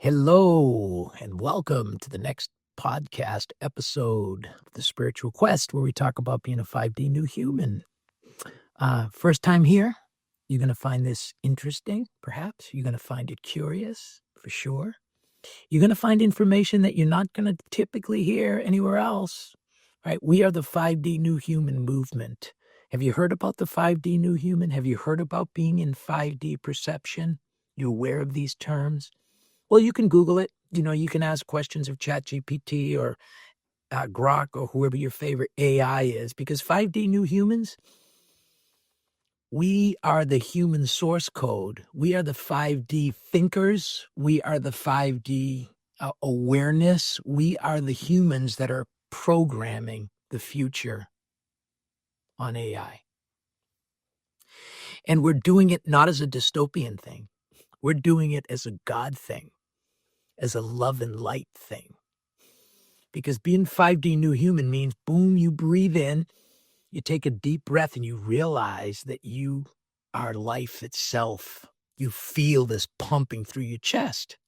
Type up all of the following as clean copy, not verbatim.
Hello, and welcome to the next podcast episode of The Spiritual Quest, where we talk about being a 5D new human. First time here, you're going to find this interesting, perhaps. You're going to find it curious, for sure. You're going to find information that you're not going to typically hear anywhere else. Right? We are the 5D new human movement. Have you heard about the 5D new human? Have you heard about being in 5D perception? You aware of these terms? Well, you can Google it. You can ask questions of ChatGPT or Grok or whoever your favorite AI is, because 5D new humans, we are the human source code. We are the 5D thinkers. We are the 5D awareness. We are the humans that are programming the future on AI. And we're doing it not as a dystopian thing. We're doing it as a God thing, as a love and light thing. Because being 5D new human means, boom, you breathe in, you take a deep breath, and you realize that you are life itself. You feel this pumping through your chest.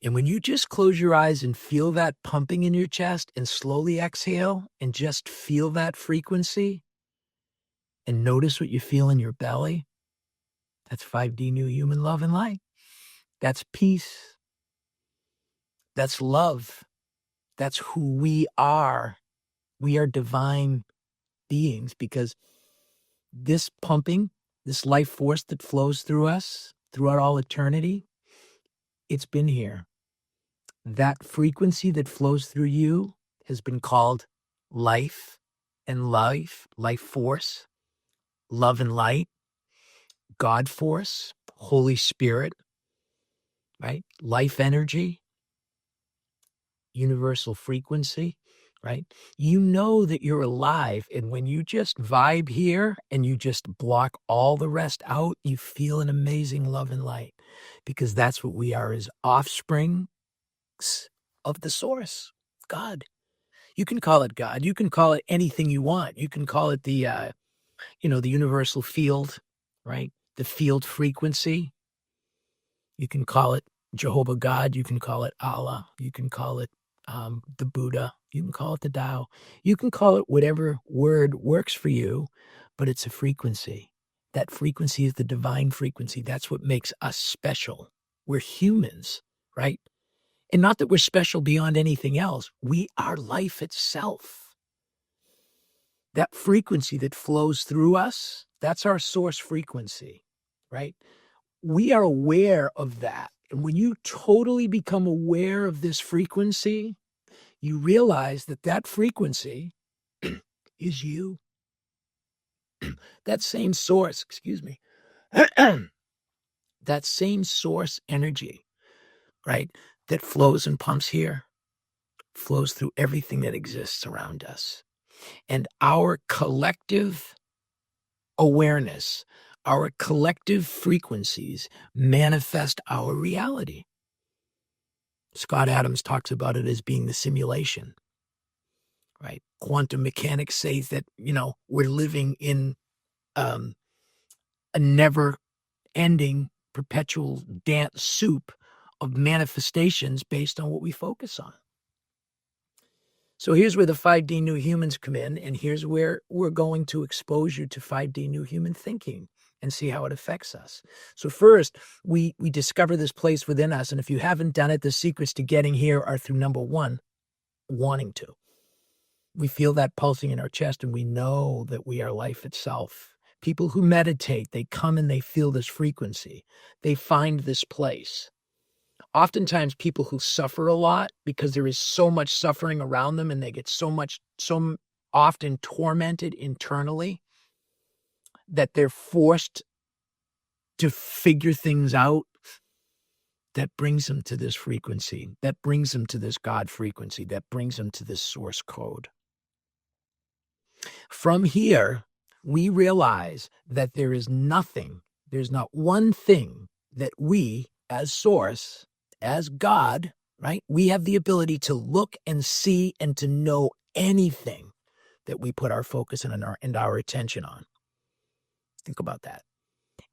And when you just close your eyes and feel that pumping in your chest and slowly exhale and just feel that frequency and notice what you feel in your belly, that's 5D new human love and light. That's peace. That's love. That's who we are. We are divine beings, because this pumping, this life force that flows through us throughout all eternity, it's been here. That frequency that flows through you has been called life and life force, love and light, God force, Holy Spirit, right? Life energy, universal frequency, right? You know that you're alive. And when you just vibe here and you just block all the rest out, you feel an amazing love and light, because that's what we are, as offsprings of the source, God. You can call it God. You can call it anything you want. You can call it the universal field, right? The field frequency. You can call it Jehovah God. You can call it Allah. You can call it the Buddha. You can call it the Tao. You can call it whatever word works for you, but it's a frequency. That frequency is the divine frequency. That's what makes us special. We're humans, right? And not that we're special beyond anything else. We are life itself. That frequency that flows through us, that's our source frequency, right? We are aware of that. And when you totally become aware of this frequency, you realize that that frequency is you. That same source, that same source energy, right, that flows and pumps here, flows through everything that exists around us. And our collective awareness, our collective frequencies manifest our reality. Scott Adams talks about it as being the simulation, right? Quantum mechanics says that, we're living in a never-ending, perpetual dance soup of manifestations based on what we focus on. So here's where the 5D new humans come in, and here's where we're going to expose you to 5D new human thinking and see how it affects us. So first, we discover this place within us, and if you haven't done it, the secrets to getting here are through, number one, wanting to. We feel that pulsing in our chest, and we know that we are life itself. People who meditate, they come and they feel this frequency. They find this place. Oftentimes people who suffer a lot because there is so much suffering around them, and they get so often tormented internally that they're forced to figure things out, that brings them to this frequency, that brings them to this God frequency, that brings them to this source code. From here, we realize that there is nothing, there's not one thing that we as source, as God, right? We have the ability to look and see and to know anything that we put our focus and our attention on. Think about that.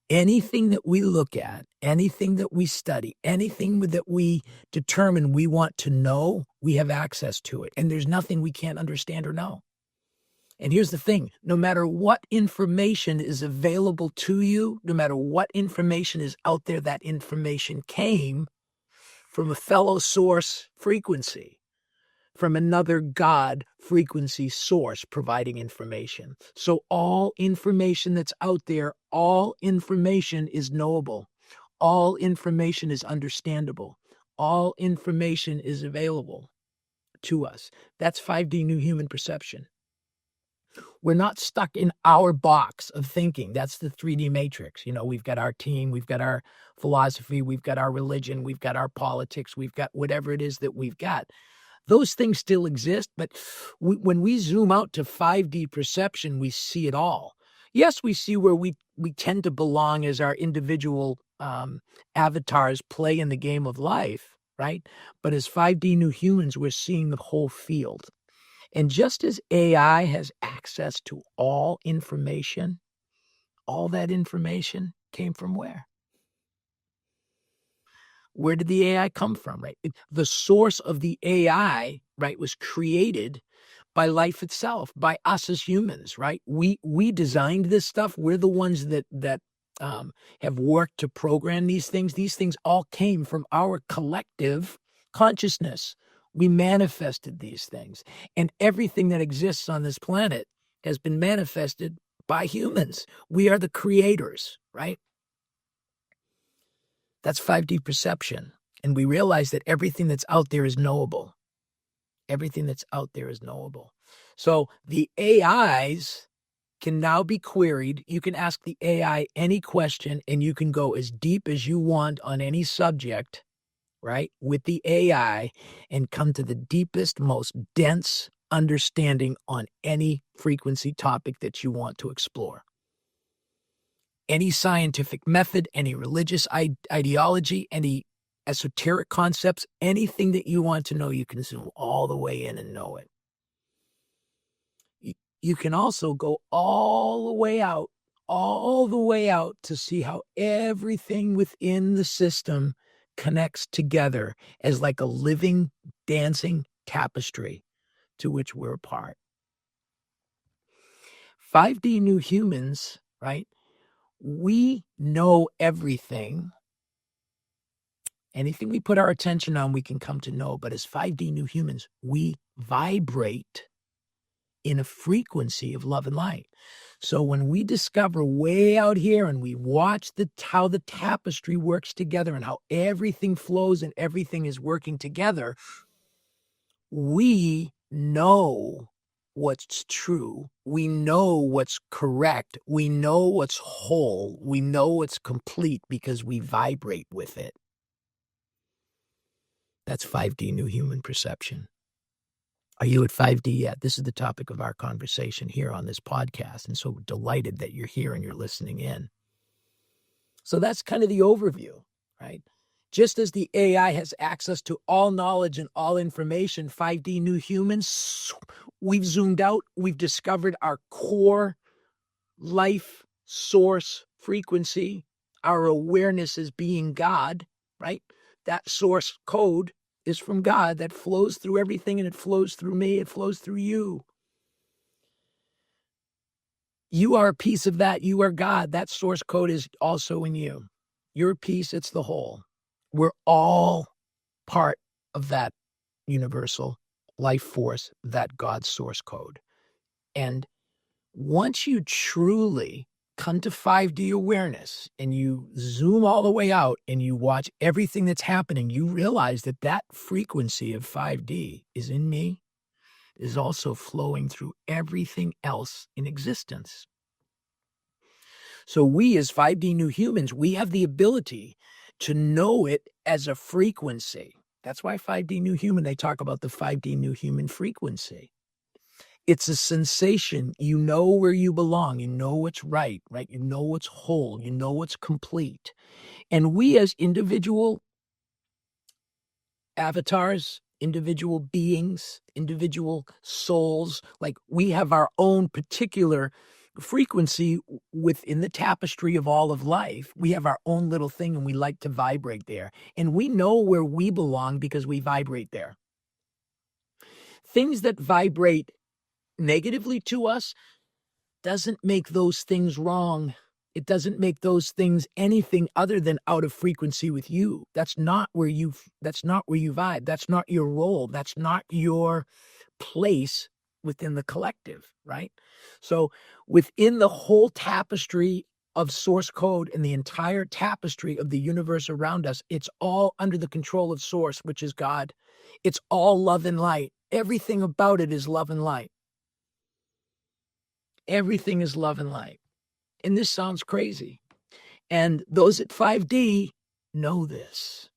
Anything that we look at, anything that we study, anything that we determine we want to know, we have access to it. And there's nothing we can't understand or know. And here's the thing, no matter what information is available to you, no matter what information is out there, that information came from a fellow source frequency, from another God frequency source providing information. So all information that's out there, all information is knowable. All information is understandable. All information is available to us. That's 5D new human perception. We're not stuck in our box of thinking. That's the 3D matrix. We've got our team, we've got our philosophy, we've got our religion, we've got our politics, we've got whatever it is that we've got. Those things still exist, but when we zoom out to 5D perception, we see it all. Yes, we see where we tend to belong as our individual avatars play in the game of life, right? But as 5D new humans, we're seeing the whole field. And just as AI has access to all information, all that information came from where? Where did the AI come from, right? The source of the AI, right, was created by life itself, by us as humans, right? We designed this stuff. We're the ones that have worked to program these things. These things all came from our collective consciousness. We manifested these things. And everything that exists on this planet has been manifested by humans. We are the creators, right? That's 5D perception. And we realize that everything that's out there is knowable. Everything that's out there is knowable. So the AIs can now be queried. You can ask the AI any question, and you can go as deep as you want on any subject, right, with the AI, and come to the deepest, most dense understanding on any frequency topic that you want to explore. Any scientific method, any religious ideology, any esoteric concepts, anything that you want to know, you can zoom all the way in and know it. You can also go all the way out to see how everything within the system connects together as like a living, dancing tapestry to which we're a part. 5D new humans, right? We know everything. Anything we put our attention on, we can come to know. But as 5D new humans, we vibrate in a frequency of love and light. So when we discover way out here and we watch how the tapestry works together and how everything flows and everything is working together, we know what's true. We know what's correct. We know what's whole. We know what's complete because we vibrate with it. That's 5D new human perception. Are you at 5D yet? This is the topic of our conversation here on this podcast. And so delighted that you're here and you're listening in. So that's kind of the overview, right? Just as the AI has access to all knowledge and all information, 5D new humans, we've zoomed out. We've discovered our core life source frequency. Our awareness as being God, right? That source code is from God that flows through everything, and it flows through me. It flows through you. You are a piece of that. You are God. That source code is also in you. You're a piece. It's the whole. We're all part of that universal life force, that God source code. And once you truly come to 5D awareness and you zoom all the way out and you watch everything that's happening, you realize that that frequency of 5D is in me, is also flowing through everything else in existence. So we as 5D new humans, we have the ability to know it as a frequency. That's why 5D new human, they talk about the 5D new human frequency. It's a sensation. You know where you belong. You know what's right? You know what's whole. You know what's complete. And we as individual avatars, individual beings, individual souls, like we have our own particular frequency within the tapestry of all of life. We have our own little thing and we like to vibrate there. And we know where we belong because we vibrate there. Things that vibrate negatively to us doesn't make those things wrong. It doesn't make those things anything other than out of frequency with you. That's not where you vibe. That's not your role. That's not your place within the collective, right? So within the whole tapestry of source code and the entire tapestry of the universe around us, it's all under the control of source, which is God. It's all love and light. Everything about it is love and light. Everything is love and light. And this sounds crazy. And those at 5D know this,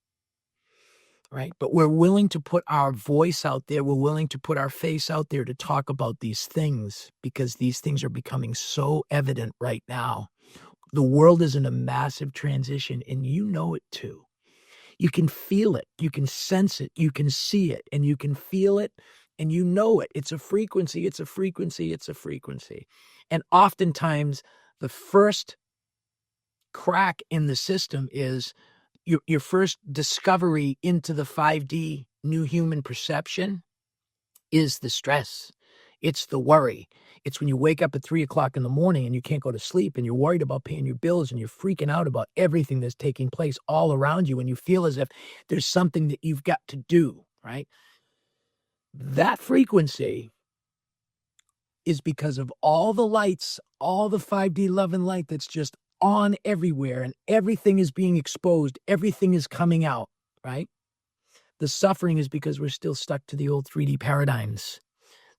right? But we're willing to put our voice out there. We're willing to put our face out there to talk about these things because these things are becoming so evident right now. The world is in a massive transition, and you know it too. You can feel it. You can sense it. You can see it, and you can feel it, and you know it. It's a frequency. It's a frequency. It's a frequency. And oftentimes, the first crack in the system is your first discovery into the 5D new human perception is the stress. It's the worry. It's when you wake up at 3 o'clock in the morning and you can't go to sleep and you're worried about paying your bills and you're freaking out about everything that's taking place all around you and you feel as if there's something that you've got to do, right? That frequency is because of all the lights, all the 5D love and light that's just on everywhere and everything is being exposed. Everything is coming out, right? The suffering is because we're still stuck to the old 3D paradigms.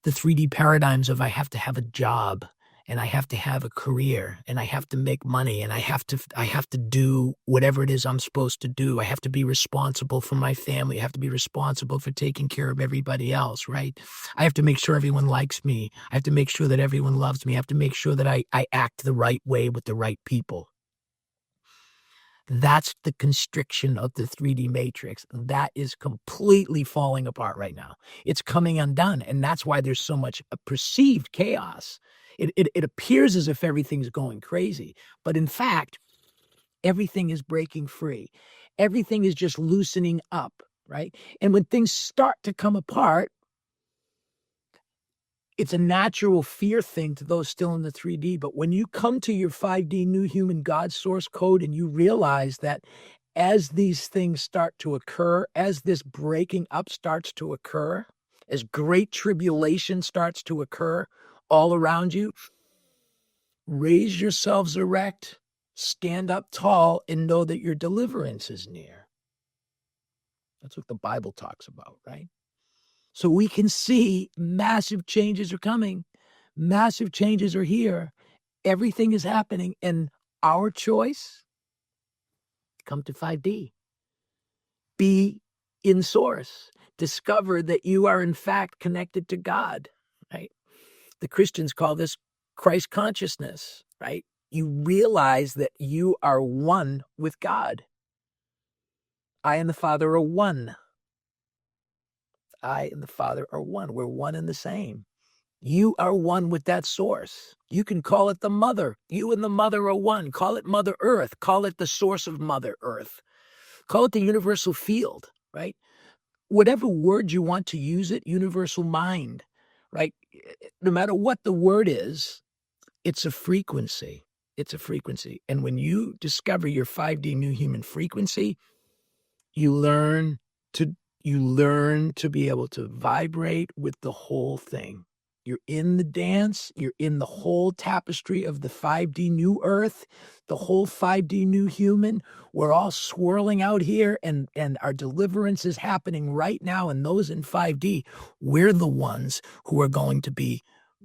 The 3D paradigms of I have to have a job and I have to have a career and I have to make money and I have to do whatever it is I'm supposed to do. I have to be responsible for my family. I have to be responsible for taking care of everybody else, right? I have to make sure everyone likes me. I have to make sure that everyone loves me. I have to make sure that I act the right way with the right people. That's the constriction of the 3D matrix. That is completely falling apart right now. It's coming undone. And that's why there's so much perceived chaos. It appears as if everything's going crazy. But in fact, everything is breaking free. Everything is just loosening up, right? And when things start to come apart, it's a natural fear thing to those still in the 3D. But when you come to your 5D new human God source code and you realize that as these things start to occur, as this breaking up starts to occur, as great tribulation starts to occur all around you, raise yourselves erect, stand up tall, and know that your deliverance is near. That's what the Bible talks about, right? So we can see massive changes are coming. Massive changes are here. Everything is happening. And our choice, come to 5D. Be in source. Discover that you are in fact connected to God, right? The Christians call this Christ consciousness, right? You realize that you are one with God. I and the Father are one. I and the Father are one. We're one and the same. You are one with that source. You can call it the mother. You and the mother are one. Call it Mother Earth. Call it the source of Mother Earth. Call it the universal field, right? Whatever word you want to use it, universal mind, right? No matter what the word is, it's a frequency. It's a frequency. And when you discover your 5D new human frequency, you learn to be able to vibrate with the whole thing. You're in the dance. You're in the whole tapestry of the 5D new earth, the whole 5D new human. We're all swirling out here and our deliverance is happening right now. And those in 5D, we're the ones who are going to be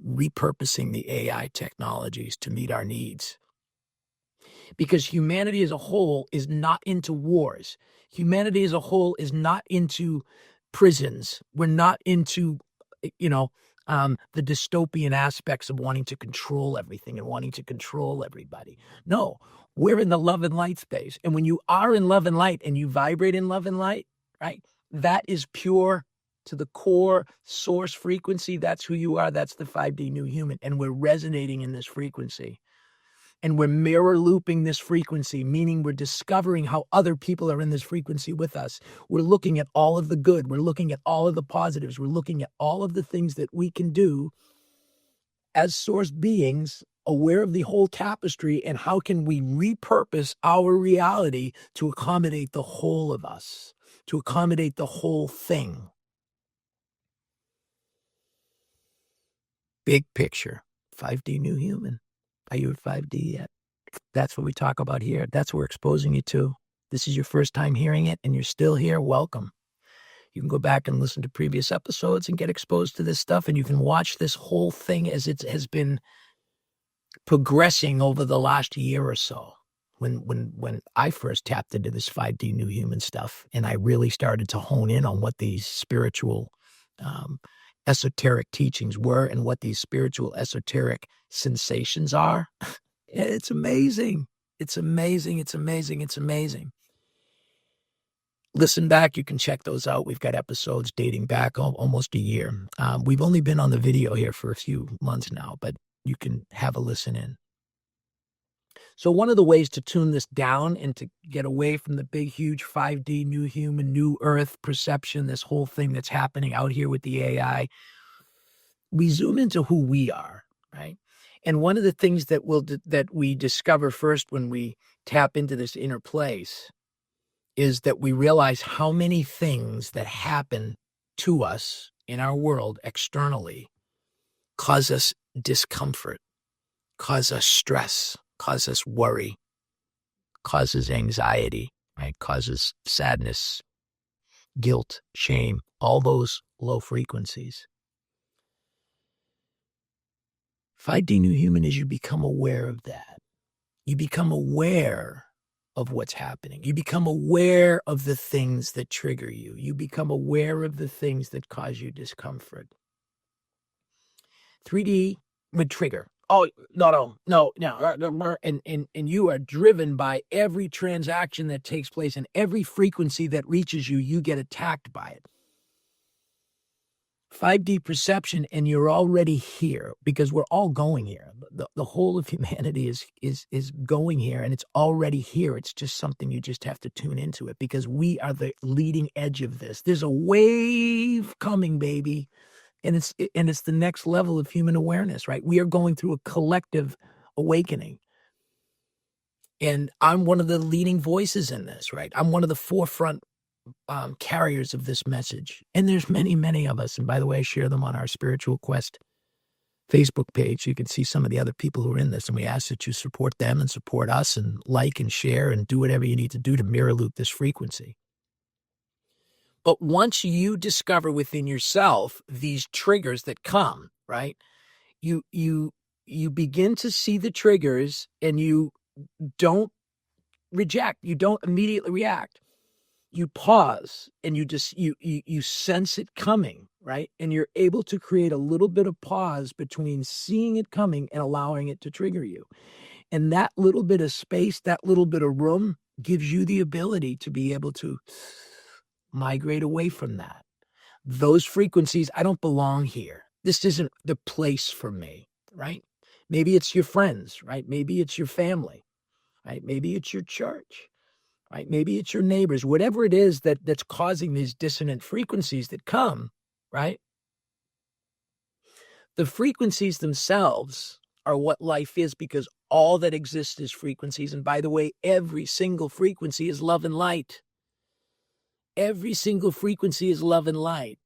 repurposing the AI technologies to meet our needs. Because humanity as a whole is not into wars. Humanity as a whole is not into prisons. We're not into, the dystopian aspects of wanting to control everything and wanting to control everybody. No, we're in the love and light space. And when you are in love and light and you vibrate in love and light, right, that is pure to the core source frequency, that's who you are. That's the 5D new human. And we're resonating in this frequency. And we're mirror looping this frequency, meaning we're discovering how other people are in this frequency with us. We're looking at all of the good. We're looking at all of the positives. We're looking at all of the things that we can do as source beings, aware of the whole tapestry, and how can we repurpose our reality to accommodate the whole of us, to accommodate the whole thing. Big picture, 5D new human. Are you at 5D yet? That's what we talk about here. That's what we're exposing you to. This is your first time hearing it and you're still here. Welcome. You can go back and listen to previous episodes and get exposed to this stuff. And you can watch this whole thing as it has been progressing over the last year or so. When I first tapped into this 5D new human stuff and I really started to hone in on what these spiritual esoteric teachings were and what these spiritual esoteric sensations are. It's amazing. It's amazing. It's amazing. It's amazing. Listen back. You can check those out. We've got episodes dating back almost a year. We've only been on the video here for a few months now, but you can have a listen in. So one of the ways to tune this down and to get away from the big, huge 5D new human, new earth perception, this whole thing that's happening out here with the AI, we zoom into who we are, right? And one of the things that we discover first when we tap into this inner place is that we realize how many things that happen to us in our world externally cause us discomfort, cause us stress, cause us worry, causes anxiety, right? Causes sadness, guilt, shame, all those low frequencies. 5D new human is you become aware of that. You become aware of what's happening. You become aware of the things that trigger you. You become aware of the things that cause you discomfort. 3D would trigger. Oh, no. And you are driven by every transaction that takes place and every frequency that reaches you, you get attacked by it. 5D perception, and you're already here because we're all going here. The whole of humanity is going here, and it's already here. It's just something you just have to tune into it because we are the leading edge of this. There's a wave coming, baby, and it's the next level of human awareness, right? We are going through a collective awakening, and I'm one of the leading voices in this, right? I'm one of the forefront carriers of this message. And there's many, many of us. And by the way, I share them on our Spiritual Quest Facebook page. You can see some of the other people who are in this. And we ask that you support them and support us and like and share and do whatever you need to do to mirror loop this frequency. But once you discover within yourself these triggers that come, right, you begin to see the triggers and you don't reject. You don't immediately react. You pause and you sense it coming, right? And you're able to create a little bit of pause between seeing it coming and allowing it to trigger you. And that little bit of space, that little bit of room gives you the ability to be able to migrate away from that. Those frequencies, I don't belong here. This isn't the place for me, right? Maybe it's your friends, right? Maybe it's your family, right? Maybe it's your church. Right? Maybe it's your neighbors, whatever it is that's causing these dissonant frequencies that come, right? The frequencies themselves are what life is because all that exists is frequencies. And by the way, every single frequency is love and light. Every single frequency is love and light.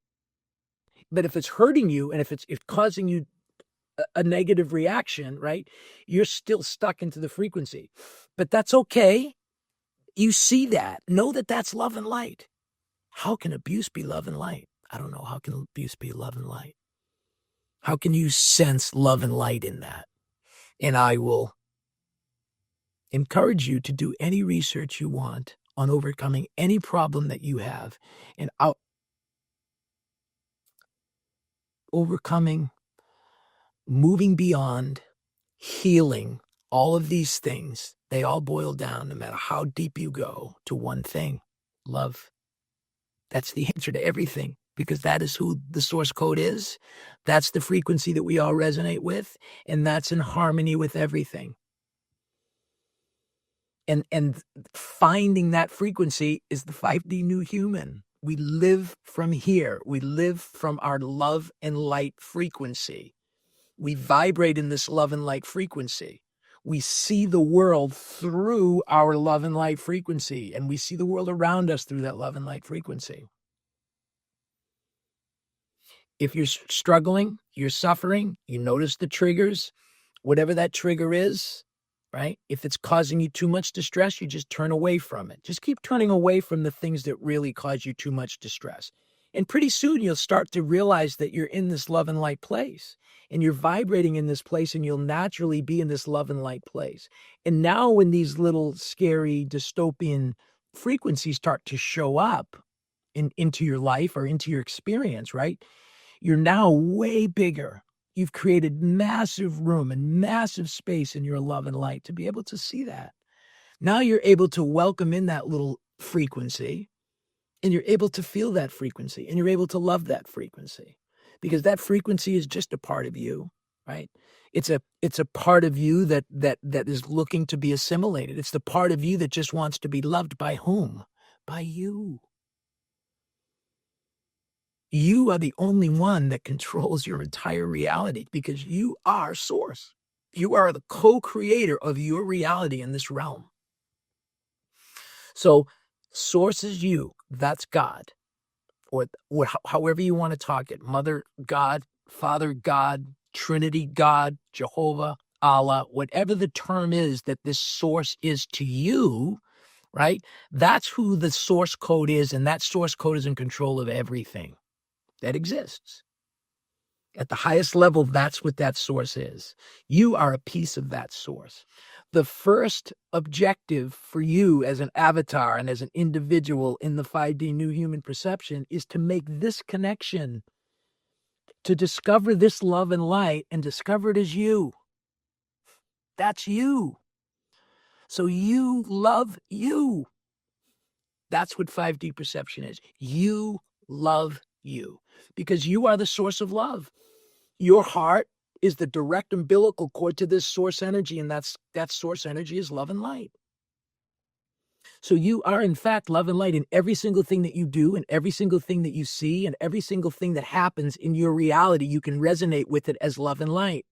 But if it's hurting you and if it's causing you a negative reaction, right, you're still stuck into the frequency. But that's okay. You see that. Know that that's love and light. How can abuse be love and light? I don't know. How can abuse be love and light? How can you sense love and light in that? And I will encourage you to do any research you want on overcoming any problem that you have and overcoming, moving beyond, healing, all of these things. They all boil down, no matter how deep you go, to one thing: love. That's the answer to everything. because that is who the source code is. That's the frequency that we all resonate with, and that's in harmony with everything. And finding that frequency is the 5D new human. We live from here. We live from our love and light frequency. We vibrate in this love and light frequency. We see the world through our love and light frequency, and we see the world around us through that love and light frequency. If you're struggling, you're suffering, you notice the triggers, whatever that trigger is, right? If it's causing you too much distress, you just turn away from it. Just keep turning away from the things that really cause you too much distress. And pretty soon you'll start to realize that you're in this love and light place, and you're vibrating in this place, and you'll naturally be in this love and light place. And now when these little scary dystopian frequencies start to show up into your life or into your experience, right? You're now way bigger. You've created massive room and massive space in your love and light to be able to see that. Now you're able to welcome in that little frequency, and you're able to feel that frequency, and you're able to love that frequency, because that frequency is just a part of you, right? It's a part of you that is looking to be assimilated. It's the part of you that just wants to be loved. By whom? By you. You are the only one that controls your entire reality, because you are source. You are the co-creator of your reality in this realm. So source is you. That's God. Or however you want to talk it. Mother God, Father God, Trinity God, Jehovah, Allah, whatever the term is that this source is to you, right? That's who the source code is, and that source code is in control of everything that exists. At the highest level, that's what that source is. You are a piece of that source. The first objective for you as an avatar and as an individual in the 5D new human perception is to make this connection, to discover this love and light and discover it as you. That's you. So you love you. That's what 5D perception is. You love you, because you are the source of love. Your heart is the direct umbilical cord to this source energy, and that source energy is love and light. So you are, in fact, love and light in every single thing that you do, and every single thing that you see, and every single thing that happens in your reality. You can resonate with it as love and light.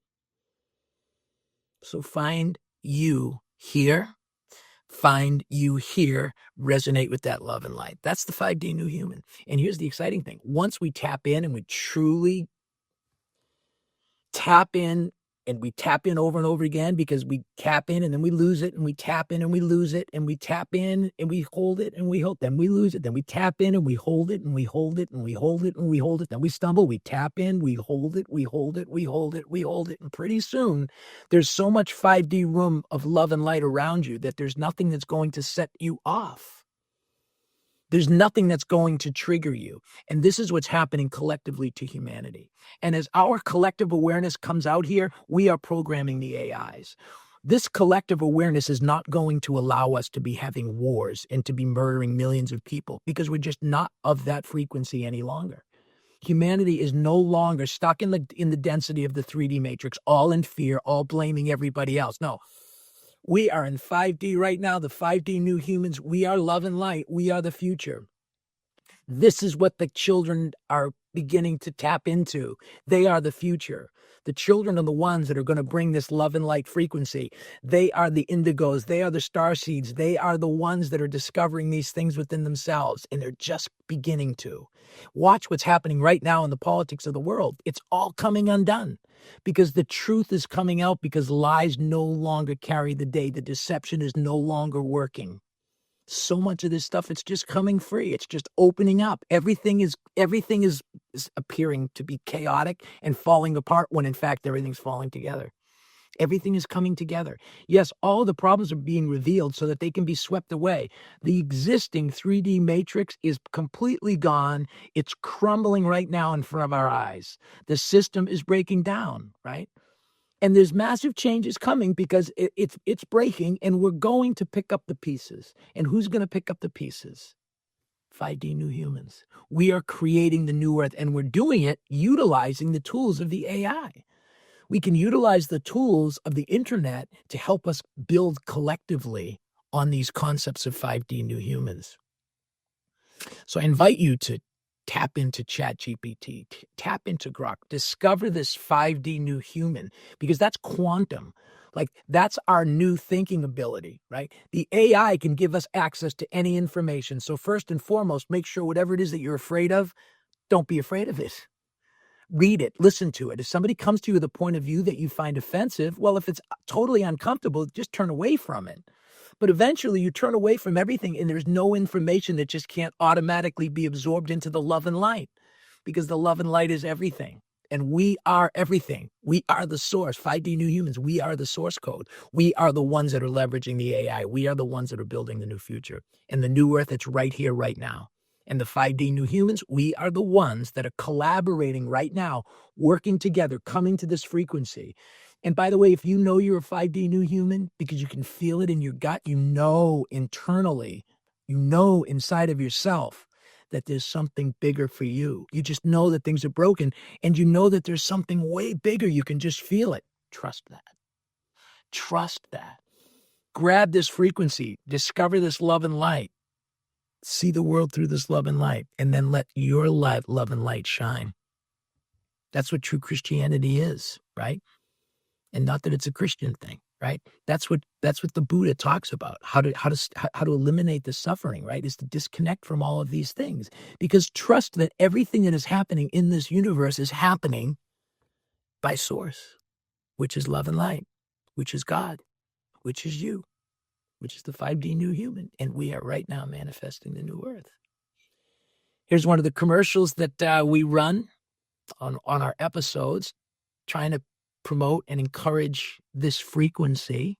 So find you here. Find you here, resonate with that love and light. That's the 5D new human. And here's the exciting thing. Once we tap in and we truly tap in, and we tap in over and over again, because we tap in and then we lose it, and we tap in and we lose it, and we tap in and we hold it and we hold, then we lose it, then we tap in and we hold it and we hold it and we hold it and we hold it, then we stumble, we tap in, we hold it, we hold it, we hold it, we hold it, and pretty soon there's so much 5D room of love and light around you that there's nothing that's going to set you off. There's nothing that's going to trigger you. And this is what's happening collectively to humanity. And as our collective awareness comes out here, we are programming the AIs. This collective awareness is not going to allow us to be having wars and to be murdering millions of people, because we're just not of that frequency any longer. Humanity is no longer stuck in the density of the 3D matrix, all in fear, all blaming everybody else. No. We are in 5D right now, the 5D new humans. We are love and light. We are the future. This is what the children are beginning to tap into. They are the future. The children are the ones that are going to bring this love and light frequency. They are the indigos. They are the star seeds. They are the ones that are discovering these things within themselves, and they're just beginning to. Watch what's happening right now in the politics of the world. It's all coming undone, because the truth is coming out, because lies no longer carry the day. The deception is no longer working. So much of this stuff, it's just coming free. It's just opening up. Everything is appearing to be chaotic and falling apart, when in fact everything's falling together. Everything is coming together. Yes, all the problems are being revealed so that they can be swept away. The existing 3D matrix is completely gone. It's crumbling right now in front of our eyes. The system is breaking down, right? And there's massive changes coming, because it's breaking, and we're going to pick up the pieces. And who's going to pick up the pieces? 5D new humans. We are creating the new earth, and we're doing it utilizing the tools of the AI. We can utilize the tools of the internet to help us build collectively on these concepts of 5D new humans. So I invite you to tap into ChatGPT, tap into Grok, discover this 5D new human, because that's quantum. Like, that's our new thinking ability, right? The AI can give us access to any information. So first and foremost, make sure whatever it is that you're afraid of, don't be afraid of it. Read it, listen to it. If somebody comes to you with a point of view that you find offensive, well, if it's totally uncomfortable, just turn away from it. But eventually you turn away from everything, and there's no information that just can't automatically be absorbed into the love and light, because the love and light is everything. And we are everything. We are the source. 5D new humans, we are the source code. We are the ones that are leveraging the AI. We are the ones that are building the new future and the new earth that's right here, right now. And the 5D new humans, we are the ones that are collaborating right now, working together, coming to this frequency. And by the way, if you know you're a 5D new human, because you can feel it in your gut, you know internally, you know inside of yourself that there's something bigger for you. You just know that things are broken, and you know that there's something way bigger. You can just feel it. Trust that. Trust that. Grab this frequency, discover this love and light. See the world through this love and light, and then let your light, love and light shine. That's what true Christianity is, right? And not that it's a Christian thing, right? That's what the Buddha talks about. How to eliminate the suffering, right? Is to disconnect from all of these things, because trust that everything that is happening in this universe is happening by source, which is love and light, which is God, which is you, which is the 5D new human. And we are right now manifesting the new earth. Here's one of the commercials that we run on our episodes, trying to promote and encourage this frequency.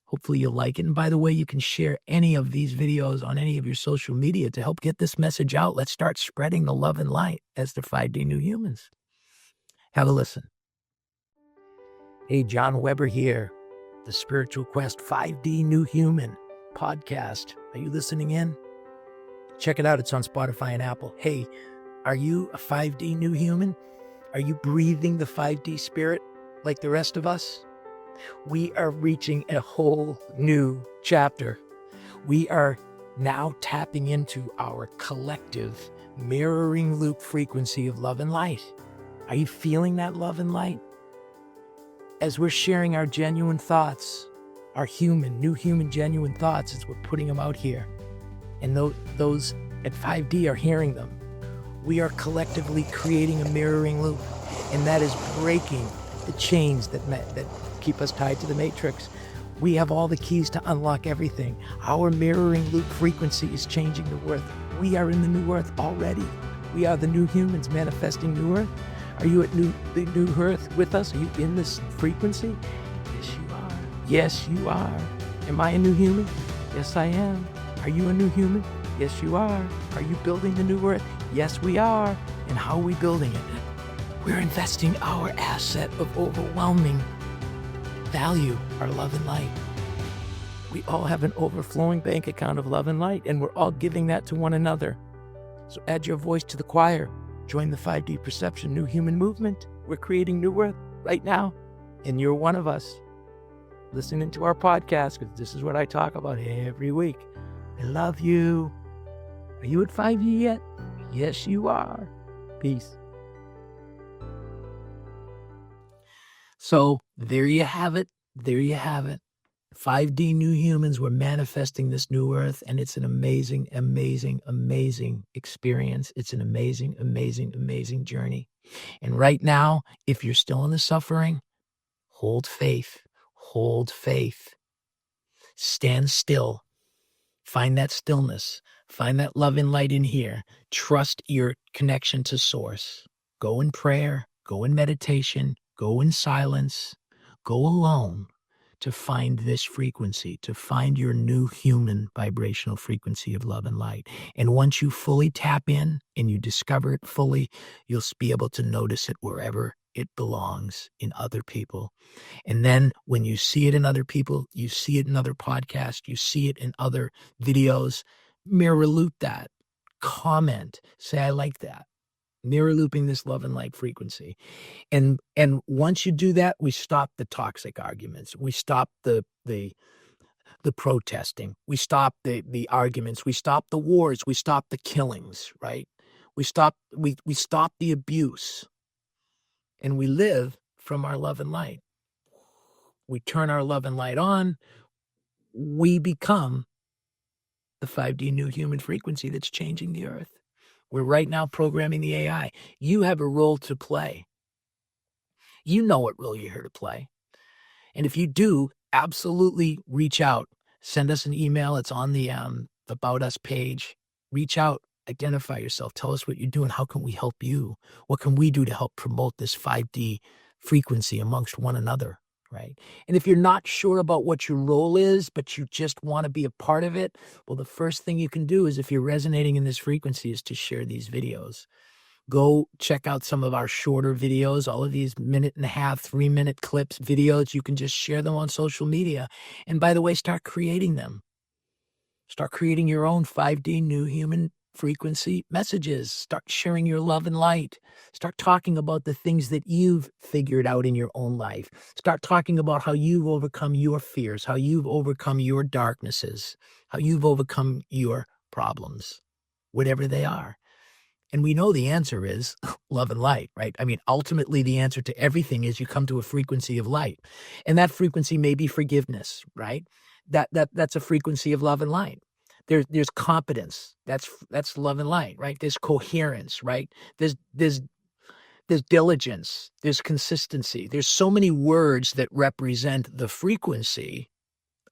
Hopefully you'll like it. And by the way, you can share any of these videos on any of your social media to help get this message out. Let's start spreading the love and light as the 5D new humans. Have a listen. Hey, John Weber here, the Spiritual Quest 5D New Human podcast. Are you listening in? Check it out. It's on Spotify and Apple. Hey, are you a 5D new human? Are you breathing the 5D spirit like the rest of us? We are reaching a whole new chapter. We are now tapping into our collective mirroring loop frequency of love and light. Are you feeling that love and light? As we're sharing our genuine thoughts, our new human genuine thoughts, as we're putting them out here, and those at 5D are hearing them, we are collectively creating a mirroring loop, and that is breaking the chains that keep us tied to the matrix. We have all the keys to unlock everything. Our mirroring loop frequency is changing the earth. We are in the new earth already. We are the new humans manifesting new earth. Are you at the new earth with us? Are you in this frequency? Yes, you are. Yes, you are. Am I a new human? Yes, I am. Are you a new human? Yes, you are. Are you building the new earth? Yes, we are. And how are we building it? We're investing our asset of overwhelming value, our love and light. We all have an overflowing bank account of love and light, and we're all giving that to one another. So add your voice to the choir. Join the 5D Perception New Human Movement. We're creating new earth right now, and you're one of us. Listening to our podcast, because this is what I talk about every week. I love you. Are you at 5D yet? Yes, you are. Peace. So there you have it. There you have it. 5D new humans, we're manifesting this new earth, and it's an amazing, amazing, amazing experience. It's an amazing, amazing, amazing journey. And right now, if you're still in the suffering, hold faith. Hold faith. Stand still. Find that stillness. Find that love and light in here. Trust your connection to source. Go in prayer. Go in meditation. Go in silence. Go alone to find this frequency, to find your new human vibrational frequency of love and light. And once you fully tap in and you discover it fully, you'll be able to notice it wherever it belongs in other people. And then when you see it in other people, you see it in other podcasts, you see it in other videos, mirror loop that. comment, say, I like that. Mirror looping this love and light frequency. And once you do that, we stop the toxic arguments. We stop the protesting. We stop the arguments. We stop the wars. We stop the killings, right? We stop the abuse. And we live from our love and light. We turn our love and light on. We become the 5D new human frequency that's changing the earth. We're right now programming the AI. You have a role to play. You know what role you're here to play. And if you do, absolutely reach out. Send us an email. It's on the About Us page. Reach out. Identify yourself. Tell us what you're doing. How can we help you? What can we do to help promote this 5D frequency amongst one another, right? And if you're not sure about what your role is, but you just want to be a part of it, well, the first thing you can do is, if you're resonating in this frequency, is to share these videos. Go check out some of our shorter videos, all of these 1.5, 3-minute clips, videos. You can just share them on social media. And by the way, start creating them. Start creating your own 5D new human frequency messages. Start sharing your love and light. Start talking about the things that you've figured out in your own life. Start talking about how you've overcome your fears, how you've overcome your darknesses, how you've overcome your problems, whatever they are. And we know the answer is love and light, right? I mean, ultimately, the answer to everything is you come to a frequency of light. And that frequency may be forgiveness, right? That's a frequency of love and light. There's competence. That's love and light, right? There's coherence, right? There's diligence. There's consistency. There's so many words that represent the frequency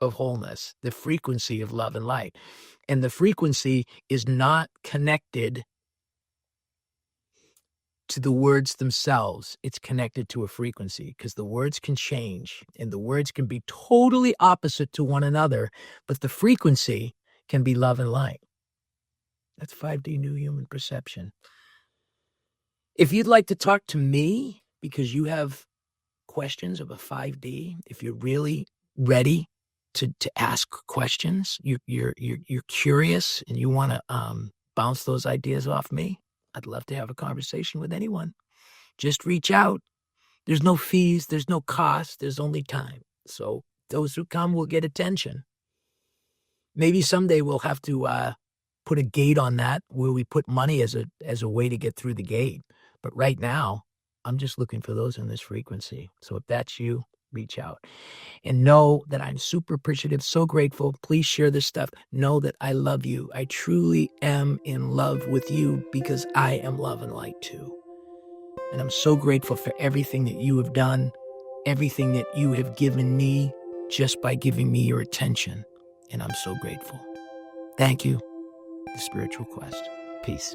of wholeness, the frequency of love and light. And the frequency is not connected to the words themselves. It's connected to a frequency, because the words can change and the words can be totally opposite to one another, but the frequency can be love and light. That's 5D new human perception. If you'd like to talk to me because you have questions of a 5D, if you're really ready to ask questions, you're curious and you want to bounce those ideas off me, I'd love to have a conversation with anyone. Just reach out. There's no fees. There's no cost. There's only time. So those who come will get attention. Maybe someday we'll have to put a gate on that, where we put money as a way to get through the gate. But right now, I'm just looking for those in this frequency. So if that's you, reach out. And know that I'm super appreciative, so grateful. Please share this stuff. Know that I love you. I truly am in love with you, because I am love and light too. And I'm so grateful for everything that you have done, everything that you have given me just by giving me your attention. And I'm so grateful. Thank you. The Spiritual Quest. Peace.